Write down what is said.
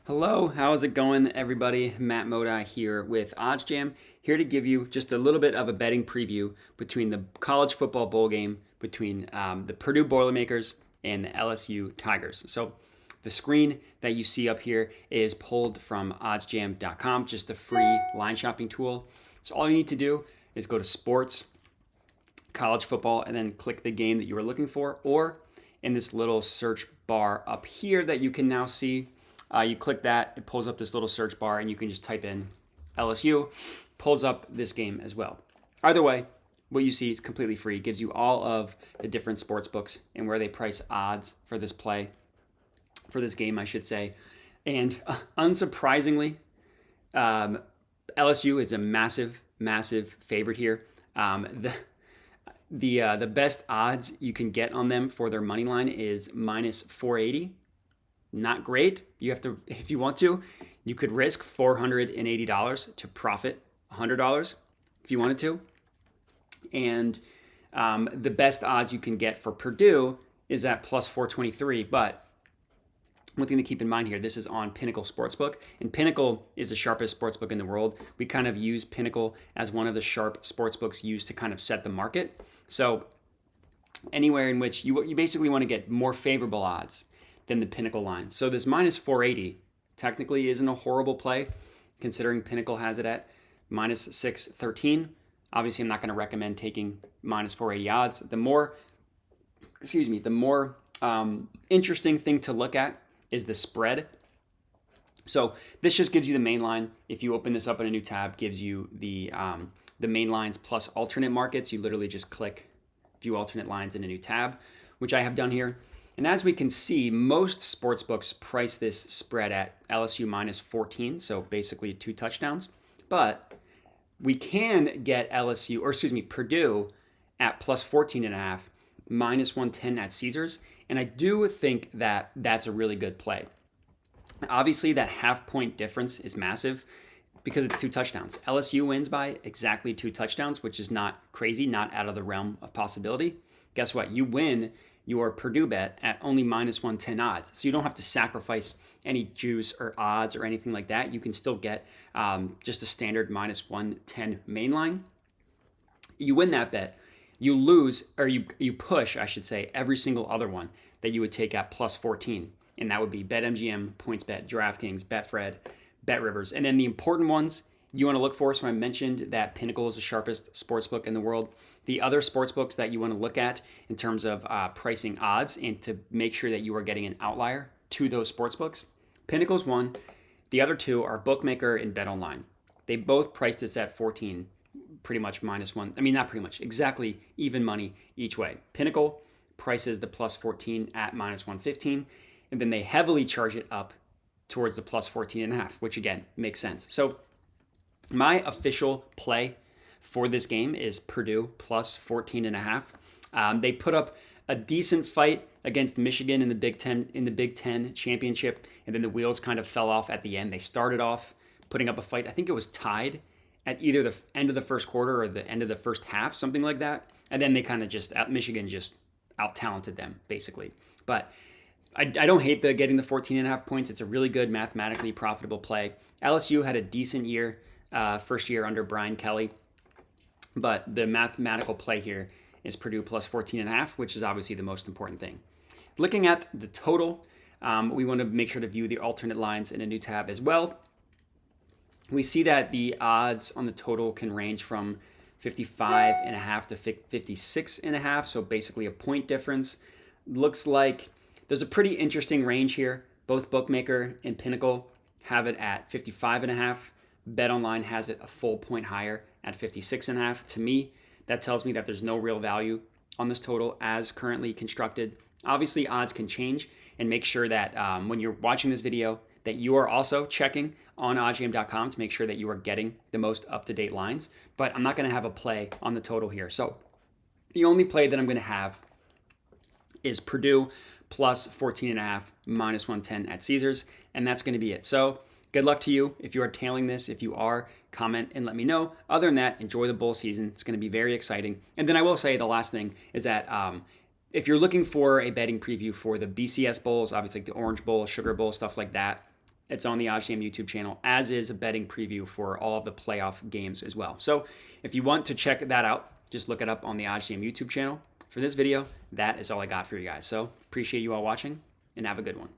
Hello, how's it going, everybody? Matt Modi here with OddsJam, here to give you just a little bit of a betting preview between the college football bowl game between the Purdue Boilermakers and the LSU Tigers. So the screen that you see up here is pulled from oddsjam.com, just a free line shopping tool. So all you need to do is go to sports, college football, and then click the game that you were looking for, or in this little search bar up here that you can now see. You click that, it pulls up this little search bar, and you can just type in LSU, pulls up this game as well. Either way, what you see is completely free. It gives you all of the different sports books and where they price odds for this play, for this game, I should say. And unsurprisingly, LSU is a massive, massive favorite here. The best odds you can get on them for their money line is minus 480. Not great. You have to, if you want to, you could risk $480 to profit $100 if you wanted to. And the best odds you can get for Purdue is at plus 423. But one thing to keep in mind here, this is on Pinnacle Sportsbook, and Pinnacle is the sharpest sportsbook in the world. We kind of use Pinnacle as one of the sharp sportsbooks used to kind of set the market. So anywhere in which you basically want to get more favorable odds than the Pinnacle line. So this minus 480 technically isn't a horrible play, considering Pinnacle has it at minus 613. Obviously, I'm not going to recommend taking minus 480 odds. The more interesting thing to look at is the spread. So this just gives you the main line. If you open this up in a new tab, gives you the main lines plus alternate markets. You literally just click view alternate lines in a new tab, which I have done here. And as we can see, most sportsbooks price this spread at LSU minus 14, so basically 2 touchdowns. But we can get Purdue at plus 14.5, minus 110 at Caesars. And I do think that that's a really good play. Obviously, that half-point difference is massive because it's 2 touchdowns. LSU wins by exactly 2 touchdowns, which is not crazy, not out of the realm of possibility. Guess what? You win your Purdue bet at only minus 110 odds. So you don't have to sacrifice any juice or odds or anything like that. You can still get just a standard minus 110 main line. You win that bet. You lose, or you push, I should say, every single other one that you would take at plus 14. And that would be BetMGM, PointsBet, DraftKings, Betfred, BetRivers. And then the important ones you want to look for. So I mentioned that Pinnacle is the sharpest sportsbook in the world. The other sportsbooks that you want to look at in terms of pricing odds and to make sure that you are getting an outlier to those sportsbooks. Pinnacle's one. The other 2 are Bookmaker and BetOnline. They both priced this at 14, pretty much minus 1. I mean, not pretty much, exactly even money each way. Pinnacle prices the plus 14 at minus 115, and then they heavily charge it up towards the plus 14.5, which again makes sense. So my official play for this game is Purdue plus 14.5. They put up a decent fight against Michigan in the Big Ten championship, and then the wheels kind of fell off at the end. They started off putting up a fight. I think it was tied at either the end of the first quarter or the end of the first half, something like that. And then they kind of Michigan just out-talented them, basically. But I don't hate getting the 14.5 points. It's a really good mathematically profitable play. LSU had a decent year, first year under Brian Kelly. But the mathematical play here is Purdue plus 14.5, which is obviously the most important thing. Looking at the total, we want to make sure to view the alternate lines in a new tab as well. We see that the odds on the total can range from 55.5 to 56.5, so basically a point difference. Looks like there's a pretty interesting range here. Both Bookmaker and Pinnacle have it at 55.5. BetOnline has it a full point higher at 56.5. To me, that tells me that there's no real value on this total as currently constructed. Obviously, odds can change, and make sure that when you're watching this video, that you are also checking on oddsjam.com to make sure that you are getting the most up-to-date lines. But I'm not going to have a play on the total here. So the only play that I'm going to have is Purdue plus 14.5, minus 110 at Caesars, and that's going to be it. So good luck to you if you are tailing this. If you are, comment and let me know. Other than that, enjoy the bowl season. It's going to be very exciting. And then I will say the last thing is that if you're looking for a betting preview for the BCS bowls, obviously like the Orange Bowl, Sugar Bowl, stuff like that, It's on the OddsJam YouTube channel, as is a betting preview for all of the playoff games as well. So if you want to check that out, just look it up on the OddsJam YouTube channel. For this video, that is all I got for you guys. So appreciate you all watching, and have a good one.